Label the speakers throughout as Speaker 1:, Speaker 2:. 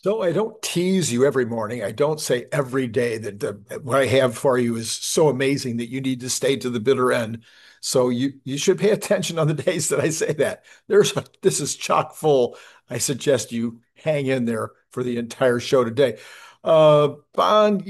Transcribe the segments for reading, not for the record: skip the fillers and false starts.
Speaker 1: So I don't tease you every morning. I don't say every day that what I have for you is so amazing that you need to stay to the bitter end. So you should pay attention on the days that I say that. This is chock full. I suggest you hang in there for the entire show today. Bond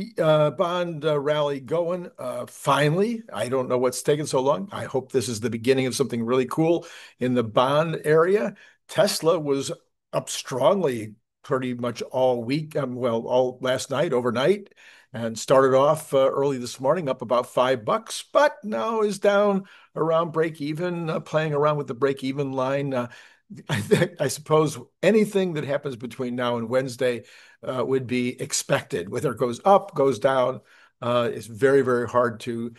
Speaker 1: rally going finally. I don't know what's taking so long. I hope this is the beginning of something really cool in the bond area. Tesla was up strongly pretty much all week, well, all last night, overnight, and started off early this morning up about $5, but now is down around break even, playing around with the break even line. I suppose anything that happens between now and Wednesday would be expected. Whether it goes up, goes down, it's very, very hard to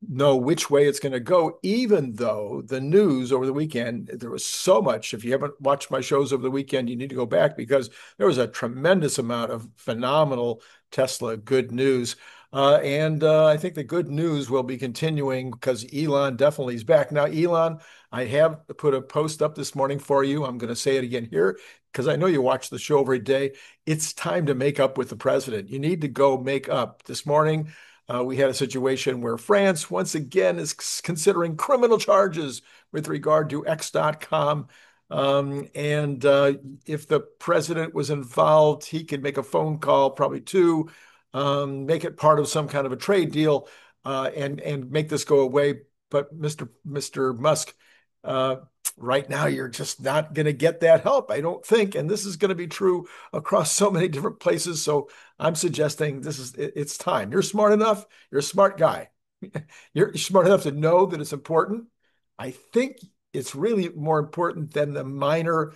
Speaker 1: know which way it's going to go, even though the news over the weekend, there was so much. If you haven't watched my shows over the weekend, you need to go back because there was a tremendous amount of phenomenal Tesla good news. And I think the good news will be continuing because Elon definitely is back. Now, Elon, I have put a post up this morning for you. I'm going to say it again here because I know you watch the show every day. It's time to make up with the president. You need to go make up. This morning, we had a situation where France once again is considering criminal charges with regard to X.com. And if the president was involved, he could make a phone call, probably two, make it part of some kind of a trade deal, and make this go away. But Mr. Musk, uh, right now, you're just not going to get that help, I don't think. And this is going to be true across so many different places. So I'm suggesting it's time. You're smart enough. You're a smart guy. You're smart enough to know that it's important. I think it's really more important than the minor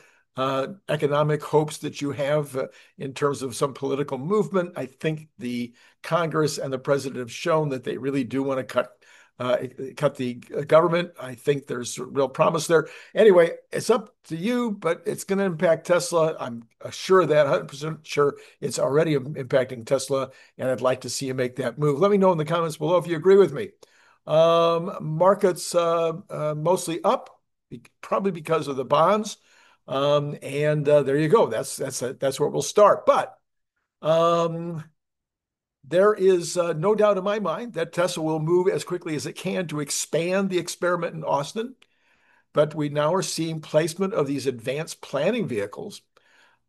Speaker 1: economic hopes that you have in terms of some political movement. I think the Congress and the president have shown that they really do want to cut the government. I think there's real promise there. Anyway, it's up to you, but it's going to impact Tesla. I'm sure of that, 100% sure it's already impacting Tesla, and I'd like to see you make that move. Let me know in the comments below if you agree with me. Markets mostly up, probably because of the bonds. And there you go. That's where we'll start. But um, there is no doubt in my mind that Tesla will move as quickly as it can to expand the experiment in Austin. But we now are seeing placement of these advanced planning vehicles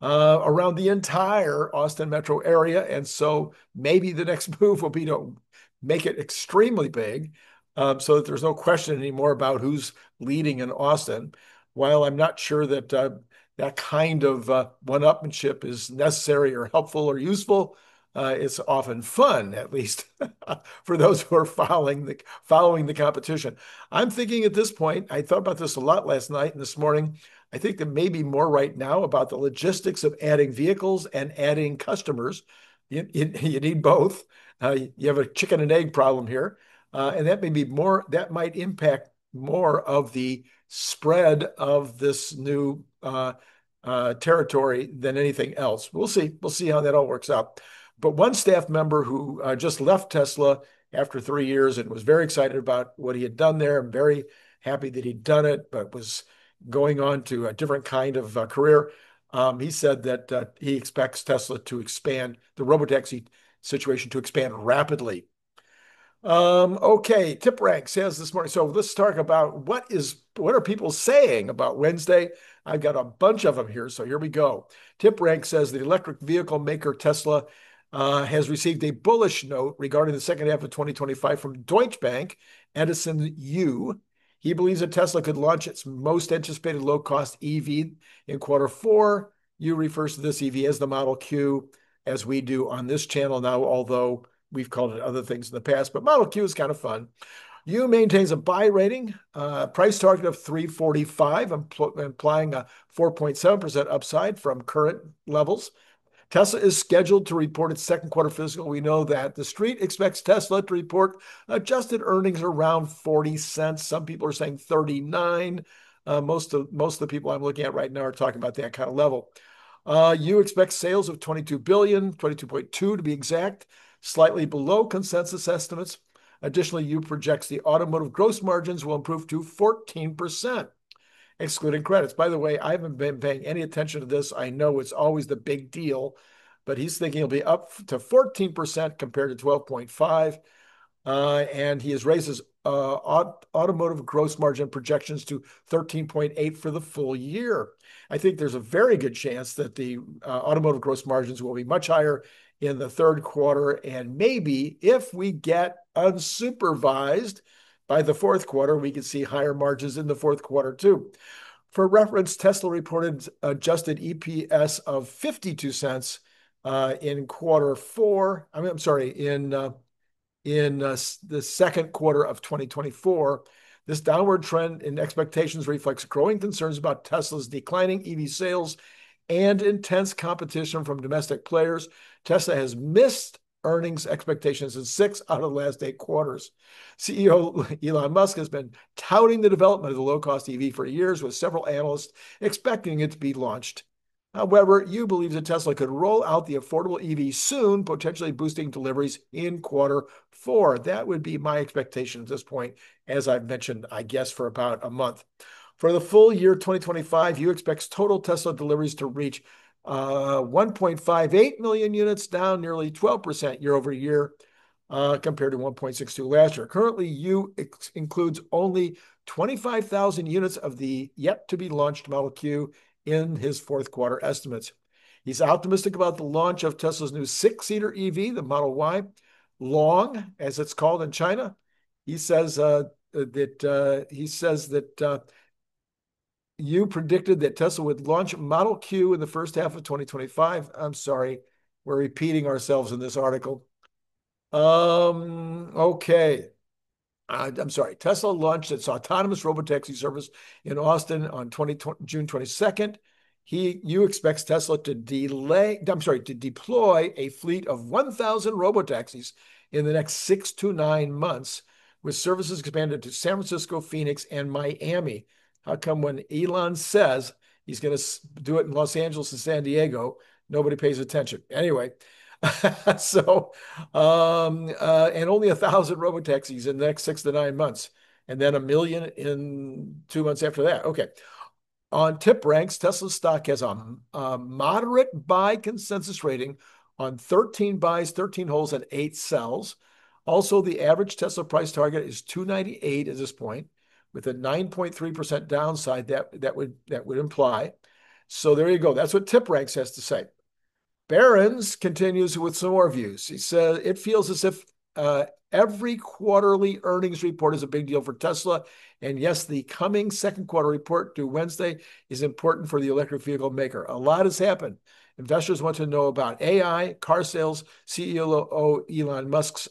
Speaker 1: around the entire Austin metro area. And so maybe the next move will be to make it extremely big so that there's no question anymore about who's leading in Austin. While I'm not sure that that kind of one-upmanship is necessary or helpful or useful, it's often fun, at least for those who are following the competition. I'm thinking at this point, I thought about this a lot last night and this morning. I think that maybe more right now about the logistics of adding vehicles and adding customers. You need both. You have a chicken and egg problem here. And that may be more, that might impact more of the spread of this new territory than anything else. We'll see. We'll see how that all works out. But one staff member who just left Tesla after 3 years and was very excited about what he had done there. I'm very happy that he'd done it, but was going on to a different kind of career. He said that he expects Tesla to expand, the robotaxi situation to expand rapidly. Okay, TipRank says this morning. So let's talk about what are people saying about Wednesday? I've got a bunch of them here, so here we go. TipRank says the electric vehicle maker Tesla has received a bullish note regarding the second half of 2025 from Deutsche Bank, Edison Yu. He believes that Tesla could launch its most anticipated low-cost EV in quarter four. Yu refers to this EV as the Model Q, as we do on this channel now, although we've called it other things in the past, but Model Q is kind of fun. Yu maintains a buy rating, price target of 345, implying a 4.7% upside from current levels. Tesla is scheduled to report its second quarter fiscal. We know that the street expects Tesla to report adjusted earnings around 40 cents. Some people are saying 39. Most of the people I'm looking at right now are talking about that kind of level. You expect sales of 22 billion, 22.2 to be exact, slightly below consensus estimates. Additionally, you projects the automotive gross margins will improve to 14%. excluding credits. By the way, I haven't been paying any attention to this. I know it's always the big deal, but he's thinking it'll be up to 14% compared to 12.5. And he has raised his automotive gross margin projections to 13.8 for the full year. I think there's a very good chance that the automotive gross margins will be much higher in the third quarter. And maybe if we get unsupervised by the fourth quarter, we can see higher margins in the fourth quarter too. For reference, Tesla reported adjusted EPS of 52 cents in quarter four. I'm sorry, in the second quarter of 2024. This downward trend in expectations reflects growing concerns about Tesla's declining EV sales and intense competition from domestic players. Tesla has missed earnings expectations in 6 out of the last 8 quarters. CEO Elon Musk has been touting the development of the low-cost EV for years, with several analysts expecting it to be launched. However, Yu believes that Tesla could roll out the affordable EV soon, potentially boosting deliveries in quarter four. That would be my expectation at this point, as I've mentioned, I guess, for about a month. For the full year 2025, Yu expects total Tesla deliveries to reach 1.58 million units, down nearly 12% year over year compared to 1.62 last year. Currently, Yu includes only 25,000 units of the yet-to-be-launched Model Q in his fourth quarter estimates. He's optimistic about the launch of Tesla's new 6-seater EV, the Model Y, Long, as it's called in China. He says that Yu predicted that Tesla would launch Model Q in the first half of 2025. I'm sorry, we're repeating ourselves in this article. Okay. I'm sorry. Tesla launched its autonomous robotaxi service in Austin on June 22nd. Yu expects Tesla to deploy a fleet of 1,000 robotaxis in the next 6 to 9 months, with services expanded to San Francisco, Phoenix, and Miami. How come when Elon says he's going to do it in Los Angeles and San Diego, nobody pays attention? Anyway, so, and only 1,000 robotaxis in the next 6 to 9 months, and then 1 million in 2 months after that. Okay. On TipRanks, Tesla stock has a moderate buy consensus rating on 13 buys, 13 holds, and 8 sells. Also, the average Tesla price target is $298 at this point, with a 9.3% downside that would imply. So there you go. That's what TipRanks has to say. Barron's continues with some more views. He says it feels as if every quarterly earnings report is a big deal for Tesla. And yes, the coming second quarter report due Wednesday is important for the electric vehicle maker. A lot has happened. Investors want to know about AI, car sales, CEO Elon Musk's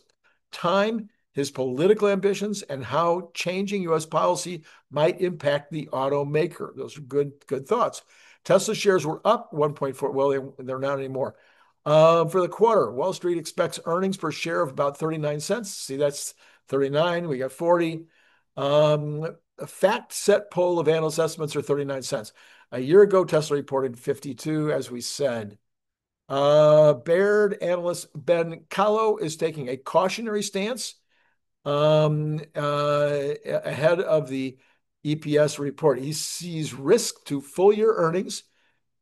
Speaker 1: time, his political ambitions, and how changing U.S. policy might impact the automaker. Those are good thoughts. Tesla shares were up 1.4. Well, they're not anymore. For the quarter, Wall Street expects earnings per share of about 39 cents. See, that's 39. We got 40. A fact set poll of analyst estimates are 39 cents. A year ago, Tesla reported 52, as we said. Baird analyst Ben Kallo is taking a cautionary stance ahead of the EPS report. He sees risk to full year earnings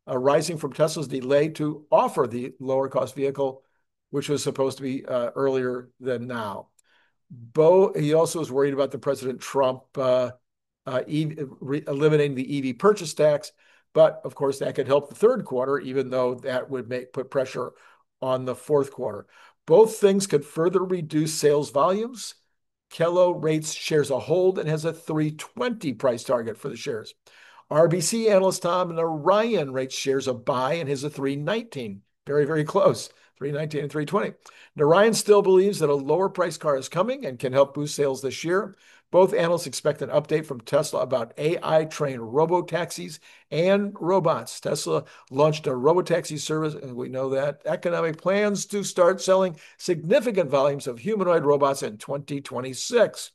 Speaker 1: arising from Tesla's delay to offer the lower cost vehicle, which was supposed to be earlier than now. He also is worried about the President Trump eliminating the EV purchase tax, but of course that could help the third quarter, even though that would put pressure on the fourth quarter. Both things could further reduce sales volumes. Kello rates shares a hold and has a 320 price target for the shares. RBC analyst Tom Narayan rates shares a buy and has a 319. Very, very close. 319 and 320. Narayan still believes that a lower price car is coming and can help boost sales this year. Both analysts expect an update from Tesla about AI-trained robotaxis and robots. Tesla launched a robotaxi service, and we know that economic plans to start selling significant volumes of humanoid robots in 2026.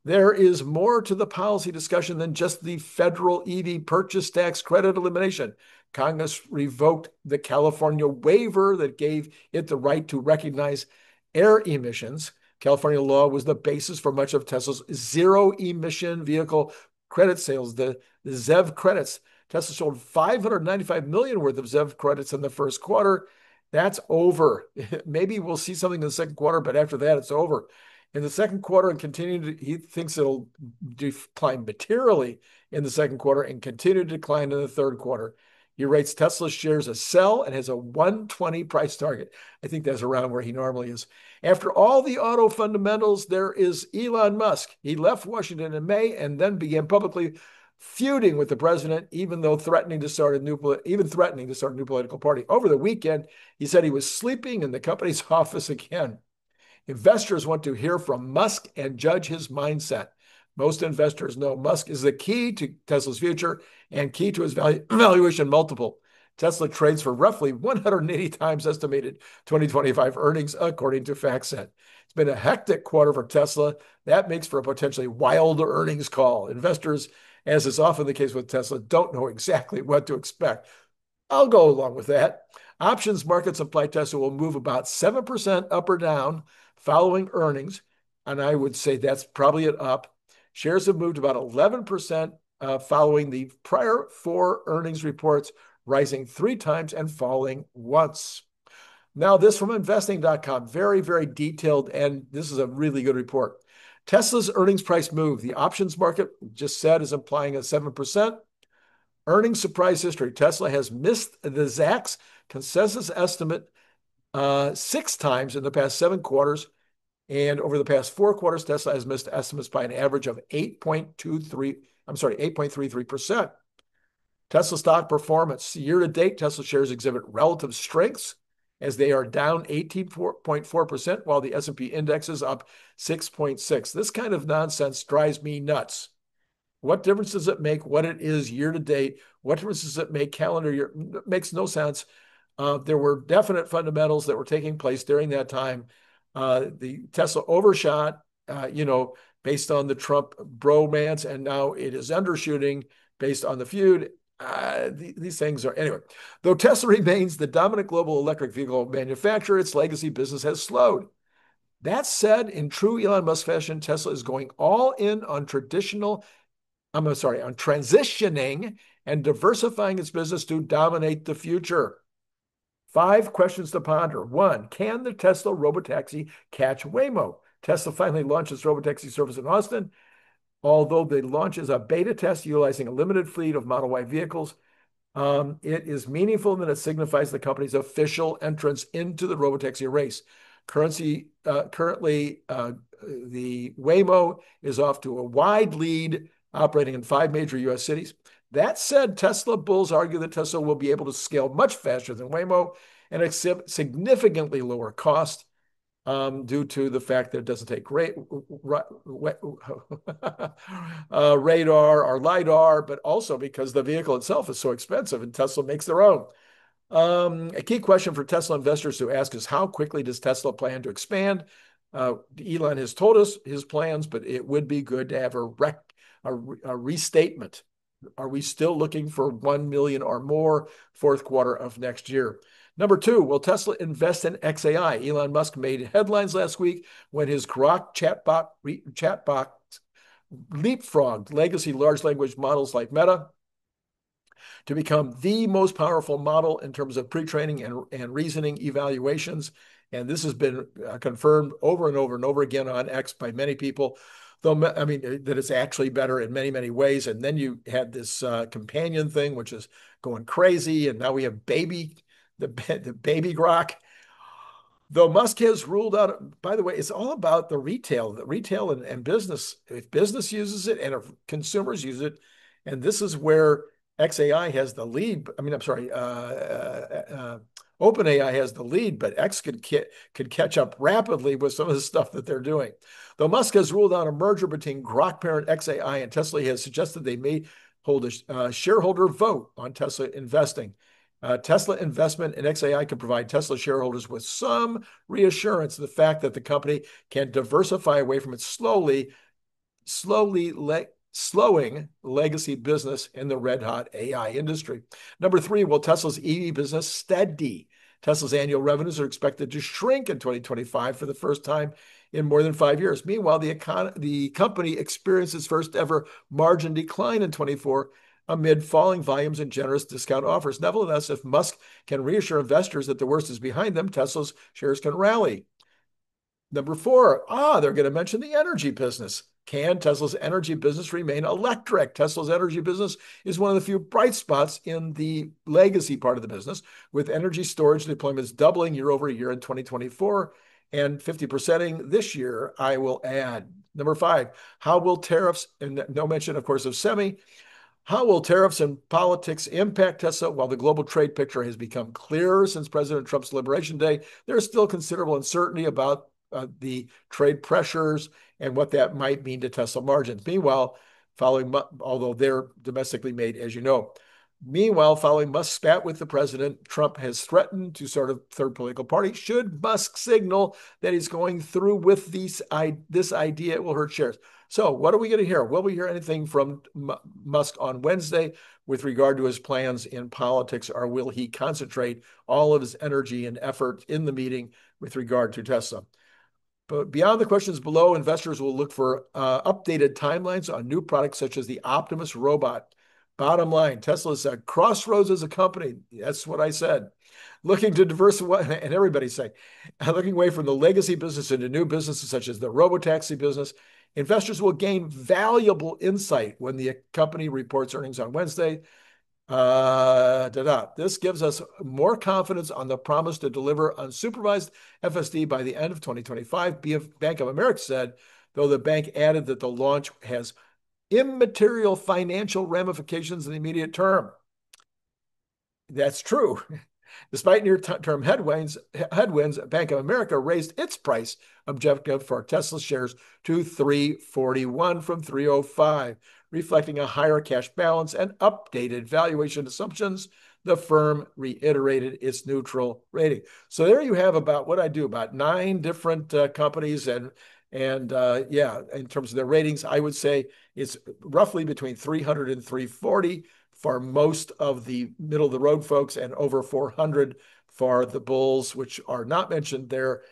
Speaker 1: There is more to the policy discussion than just the federal EV purchase tax credit elimination. Congress revoked the California waiver that gave it the right to recognize air emissions. California law was the basis for much of Tesla's zero-emission vehicle credit sales, the ZEV credits. Tesla sold 595 million worth of ZEV credits in the first quarter. That's over. Maybe we'll see something in the second quarter, but after that, it's over. In the second quarter and he thinks it'll decline materially in the second quarter and continue to decline in the third quarter. He rates Tesla shares a sell and has a 120 price target. I think that's around where he normally is. After all the auto fundamentals, there is Elon Musk. He left Washington in May and then began publicly feuding with the president, even threatening to start a new political party. Over the weekend, he said he was sleeping in the company's office again. Investors want to hear from Musk and judge his mindset. Most investors know Musk is the key to Tesla's future and key to his valuation multiple. Tesla trades for roughly 180 times estimated 2025 earnings, according to FactSet. It's been a hectic quarter for Tesla. That makes for a potentially wild earnings call. Investors, as is often the case with Tesla, don't know exactly what to expect. I'll go along with that. Options markets imply Tesla will move about 7% up or down following earnings, and I would say that's probably an up. Shares have moved about 11% following the prior 4 earnings reports, rising 3 times and falling once. Now, this from investing.com, very, very detailed, and this is a really good report. Tesla's earnings price move. The options market just said is implying a 7%. Earnings surprise history. Tesla has missed the Zacks consensus estimate 6 times in the past 7 quarters. And over the past 4 quarters, Tesla has missed estimates by an average of 8.33%. Tesla stock performance. Year to date, Tesla shares exhibit relative strengths as they are down 18.4%, while the S&P index is up 6.6%. This kind of nonsense drives me nuts. What difference does it make what it is year to date? What difference does it make calendar year? It makes no sense. There were definite fundamentals that were taking place during that time. The Tesla overshot, based on the Trump bromance, and now it is undershooting based on the feud. These things are, anyway. Though Tesla remains the dominant global electric vehicle manufacturer, its legacy business has slowed. That said, in true Elon Musk fashion, Tesla is going all in on transitioning and diversifying its business to dominate the future. 5 questions to ponder. 1, can the Tesla Robotaxi catch Waymo? Tesla finally launched its Robotaxi service in Austin. Although the launch is a beta test utilizing a limited fleet of Model Y vehicles, it is meaningful that it signifies the company's official entrance into the Robotaxi race. Currently, the Waymo is off to a wide lead, operating in 5 major U.S. cities. That said, Tesla bulls argue that Tesla will be able to scale much faster than Waymo and accept significantly lower cost due to the fact that it doesn't take radar or LiDAR, but also because the vehicle itself is so expensive and Tesla makes their own. A key question for Tesla investors to ask is, how quickly does Tesla plan to expand? Elon has told us his plans, but it would be good to have a restatement. Are we still looking for 1 million or more fourth quarter of next year? Number 2, will Tesla invest in xAI? Elon Musk made headlines last week when his Grok chatbot leapfrogged legacy large language models like Meta to become the most powerful model in terms of pre-training and reasoning evaluations. And this has been confirmed over and over and over again on X by many people, though, I mean, that it's actually better in many, many ways. And then you had this companion thing, which is going crazy. And now we have the baby Grok. Though Musk has ruled out, by the way, it's all about the retail and business. If business uses it and if consumers use it, and this is where xAI has the lead. I mean, I'm sorry, OpenAI has the lead, but X could catch up rapidly with some of the stuff that they're doing. Though Musk has ruled out a merger between Grok parent xAI and Tesla, he has suggested they may hold a shareholder vote on Tesla investing. Tesla investment in xAI could provide Tesla shareholders with some reassurance of the fact that the company can diversify away from its slowing legacy business in the red-hot AI industry. Number 3, will Tesla's EV business steady? Tesla's annual revenues are expected to shrink in 2025 for the first time in more than 5 years. Meanwhile, the company experienced its first ever margin decline in 24 amid falling volumes and generous discount offers. Nevertheless, if Musk can reassure investors that the worst is behind them, Tesla's shares can rally. Number four, they're going to mention the energy business. Can Tesla's energy business remain electric? Tesla's energy business is one of the few bright spots in the legacy part of the business, with energy storage deployments doubling year over year in 2024 and 50%ing this year, I will add. Number five, how will tariffs, and no mention, of course, of semi, how will tariffs and politics impact Tesla? While the global trade picture has become clearer since President Trump's Liberation Day, there is still considerable uncertainty about the trade pressures and what that might mean to Tesla margins. Meanwhile, although they're domestically made, as you know. Meanwhile, following Musk's spat with the president, Trump has threatened to start a third political party. Should Musk signal that he's going through with this idea, it will hurt shares. So what are we going to hear? Will we hear anything from Musk on Wednesday with regard to his plans in politics, or will he concentrate all of his energy and effort in the meeting with regard to Tesla? But beyond the questions below, investors will look for updated timelines on new products such as the Optimus robot. Bottom line, Tesla's at crossroads as a company. That's what I said. Looking to diversify, and everybody's saying, looking away from the legacy business into new businesses such as the robotaxi business. Investors will gain valuable insight when the company reports earnings on Wednesday. This gives us more confidence on the promise to deliver unsupervised FSD by the end of 2025, Bank of America said, though the bank added that the launch has immaterial financial ramifications in the immediate term. That's true. Despite near-term headwinds, Bank of America raised its price objective for Tesla shares to $341 from $305, reflecting a higher cash balance and updated valuation assumptions. The firm reiterated its neutral rating. So there you have about 9 different companies, and in terms of their ratings, I would say it's roughly between 300 and 340 for most of the middle of the road folks, and over 400 for the bulls, which are not mentioned there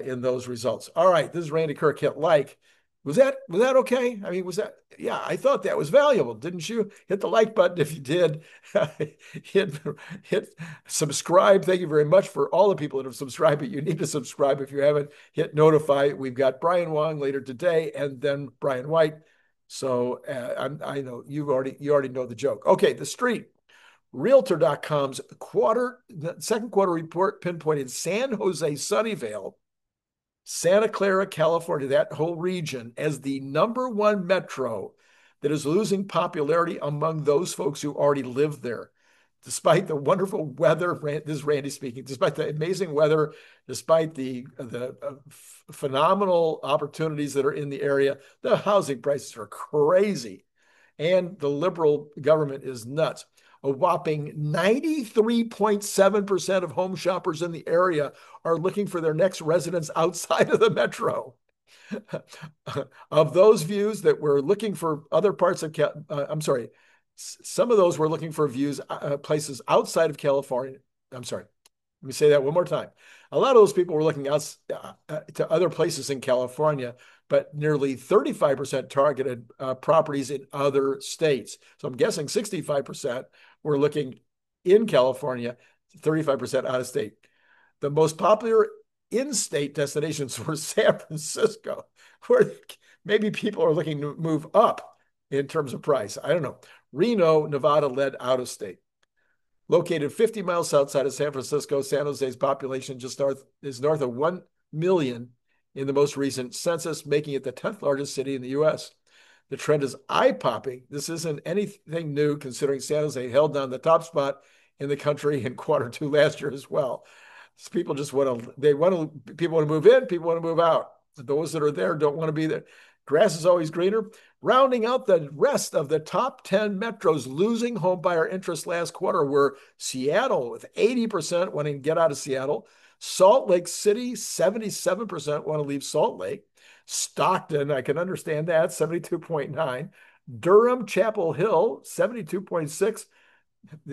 Speaker 1: in those results. All right, this is Randy Kirk. Hit like. Was that okay? I mean, yeah, I thought that was valuable, didn't you? Hit the like button if you did. hit subscribe. Thank you very much for all the people that have subscribed, but you need to subscribe if you haven't. Hit notify. We've got Brian Wong later today, and then Brian White. So I know you already know the joke. Okay, The Street. Realtor.com's second quarter report pinpointed San Jose, Sunnyvale, Santa Clara, California, that whole region, as the #1 metro that is losing popularity among those folks who already live there. Despite the wonderful weather, this is Randy speaking, despite the amazing weather, despite the phenomenal opportunities that are in the area, the housing prices are crazy. And the liberal government is nuts. A whopping 93.7% of home shoppers in the area are looking for their next residence outside of the metro. Of those views that were looking for other parts of, some of those were looking for places outside of California. I'm sorry. Let me say that one more time. A lot of those people were looking out to other places in California, but nearly 35% targeted properties in other states. So I'm guessing 65% were looking in California, 35% out of state. The most popular in-state destinations were San Francisco, where maybe people are looking to move up in terms of price. I don't know. Reno, Nevada led out of state. Located 50 miles outside of San Francisco, San Jose's population is north of 1 million in the most recent census, making it the 10th largest city in the U.S. The trend is eye-popping. This isn't anything new, considering San Jose held down the top spot in the country in Q2 last year as well. So people want to move in, people want to move out. Those that are there don't want to be there. Grass is always greener. Rounding out the rest of the top 10 metros losing home buyer interest last quarter were Seattle, with 80% wanting to get out of Seattle. Salt Lake City, 77% want to leave Salt Lake. Stockton, I can understand that, 72.9. Durham, Chapel Hill, 72.6.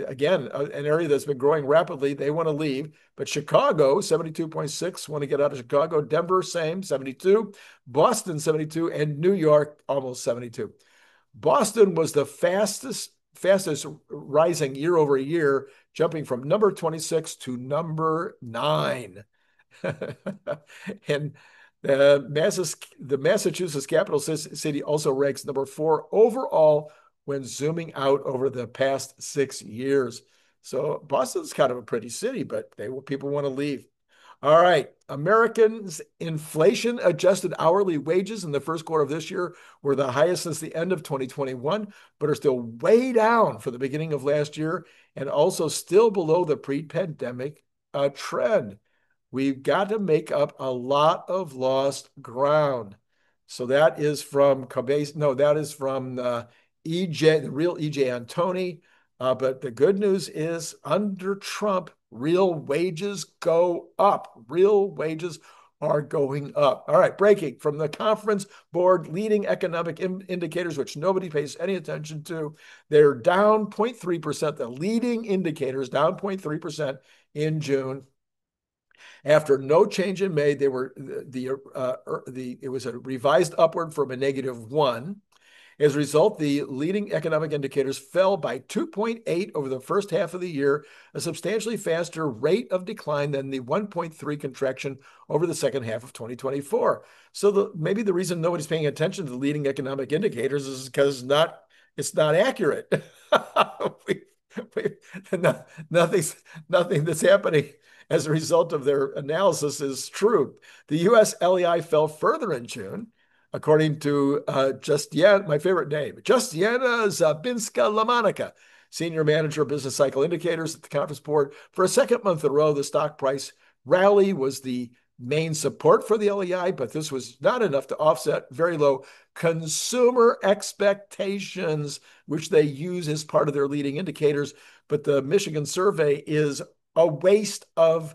Speaker 1: Again, an area that's been growing rapidly. They want to leave. But Chicago, 72.6, want to get out of Chicago. Denver, same, 72. Boston, 72. And New York, almost 72. Boston was the fastest rising year over year, jumping from number 26 to number 9. And the Massachusetts capital city also ranks number 4 overall when zooming out over the past 6 years. So Boston's kind of a pretty city, but people want to leave. All right. Americans' inflation adjusted hourly wages in the first quarter of this year were the highest since the end of 2021, but are still way down for the beginning of last year and also still below the pre-pandemic trend. We've got to make up a lot of lost ground. So that is from Cabez. No, that is from EJ, the real EJ Antoni. But the good news is under Trump, real wages go up. Real wages are going up. All right, breaking from the Conference Board leading economic indicators, which nobody pays any attention to. They're down 0.3%. The leading indicators down 0.3% in June. After no change in May, they were it was a revised upward from a -1. As a result, the leading economic indicators fell by 2.8 over the first half of the year, a substantially faster rate of decline than the 1.3 contraction over the second half of 2024. So maybe the reason nobody's paying attention to the leading economic indicators is because it's not accurate. we, we, nothing that's happening as a result of their analysis is true. The U.S. LEI fell further in June, according to Justiana, my favorite name, Justiana Zabinska-Lamanica, Senior Manager of Business Cycle Indicators at the Conference Board. For a second month in a row, the stock price rally was the main support for the LEI, but this was not enough to offset very low consumer expectations, which they use as part of their leading indicators. But the Michigan survey is a waste of,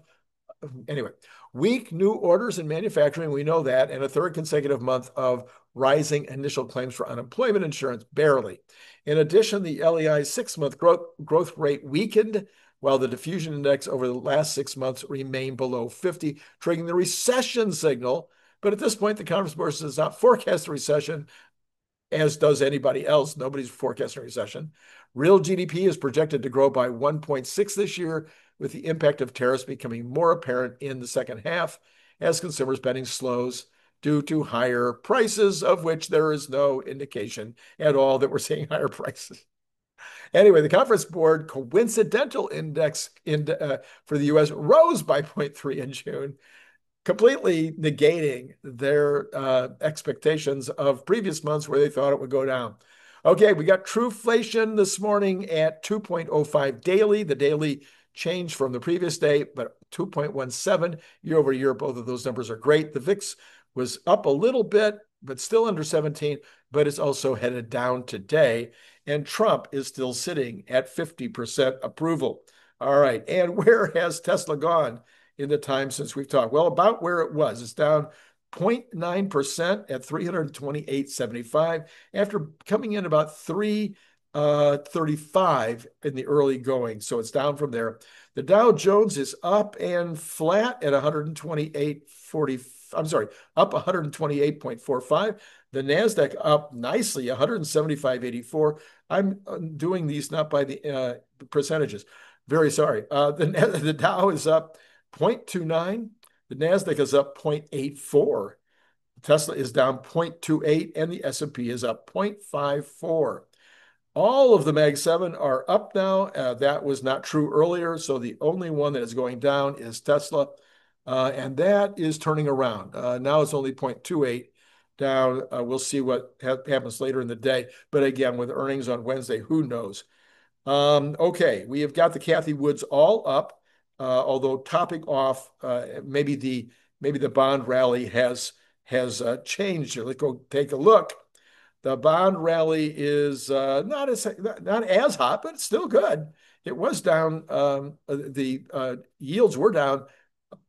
Speaker 1: anyway, weak new orders in manufacturing, we know that, and a third consecutive month of rising initial claims for unemployment insurance, barely. In addition, the LEI's 6-month growth rate weakened, while the diffusion index over the last 6 months remained below 50, triggering the recession signal. But at this point, the Conference Board does not forecast a recession, as does anybody else. Nobody's forecasting a recession. Real GDP is projected to grow by 1.6 this year, with the impact of tariffs becoming more apparent in the second half as consumer spending slows due to higher prices, of which there is no indication at all that we're seeing higher prices. Anyway, the Conference Board coincidental index for the U.S. rose by 0.3 in June, completely negating their expectations of previous months where they thought it would go down. Okay, we got Truflation this morning at 2.05 daily. The daily change from the previous day, but 2.17 year over year. Both of those numbers are great. The VIX was up a little bit, but still under 17, but it's also headed down today. And Trump is still sitting at 50% approval. All right. And where has Tesla gone in the time since we've talked? Well, about where it was. It's down 0.9% at 328.75 after coming in about 335 in the early going. So it's down from there. The Dow Jones is up and flat at 128.40. I'm sorry, up 128.45. The NASDAQ up nicely, 175.84. I'm doing these not by the percentages. Very sorry. The Dow is up 0.29. The NASDAQ is up 0.84. Tesla is down 0.28, and the S&P is up 0.54. All of the Mag 7 are up now. That was not true earlier, so the only one that is going down is Tesla, and that is turning around. Now it's only 0.28 down. We'll see what happens later in the day. But again, with earnings on Wednesday, who knows? Okay, we have got the Cathie Woods all up, although topping off, maybe the bond rally has changed here. Let's go take a look. The bond rally is not as hot, but it's still good. It was down. The yields were down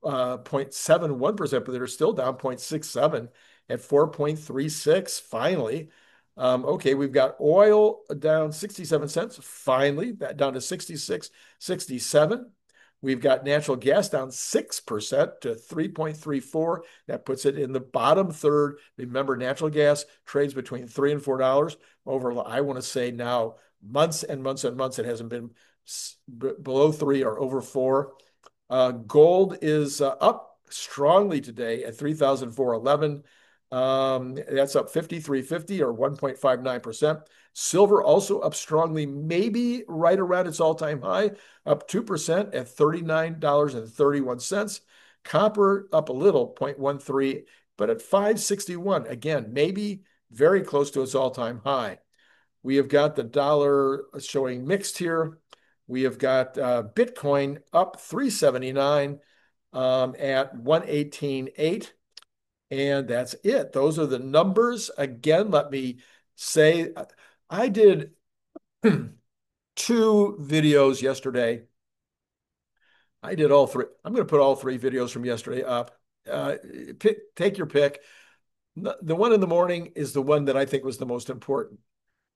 Speaker 1: 0.71%, but they're still down 0.67 at 4.36 finally. Okay, we've got oil down 67 cents, finally, that down to 66.67. We've got natural gas down 6% to 3.34. That puts it in the bottom third. Remember, natural gas trades between $3 and $4 over, I want to say now, months and months and months. It hasn't been below three or over four. Gold is up strongly today at 3,411. That's up 53.50 or 1.59%. Silver also up strongly, maybe right around its all-time high, up 2% at $39.31. Copper up a little, 0.13, but at 561. Again, maybe very close to its all-time high. We have got the dollar showing mixed here. We have got Bitcoin up 379 at 118.8. And that's it. Those are the numbers. Again, let me say I did two videos yesterday. I did all three. I'm going to put all three videos from yesterday up. Take your pick. The one in the morning is the one that I think was the most important.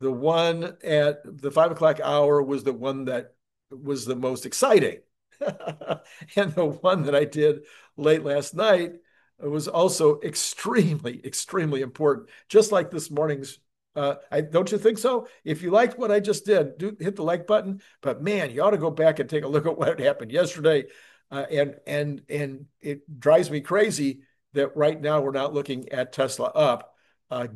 Speaker 1: The one at the 5 o'clock hour was the one that was the most exciting. And the one that I did late last night was also extremely, extremely important, just like this morning's. Don't you think so? If you liked what I just did, hit the like button. But man, you ought to go back and take a look at what happened yesterday. And it drives me crazy that right now we're not looking at Tesla up,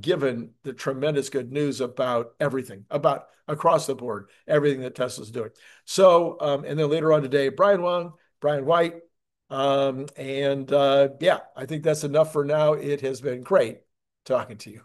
Speaker 1: given the tremendous good news about everything, about across the board, everything that Tesla's doing. So, and then later on today, Brian Wong, Brian White. Yeah, I think that's enough for now. It has been great talking to you.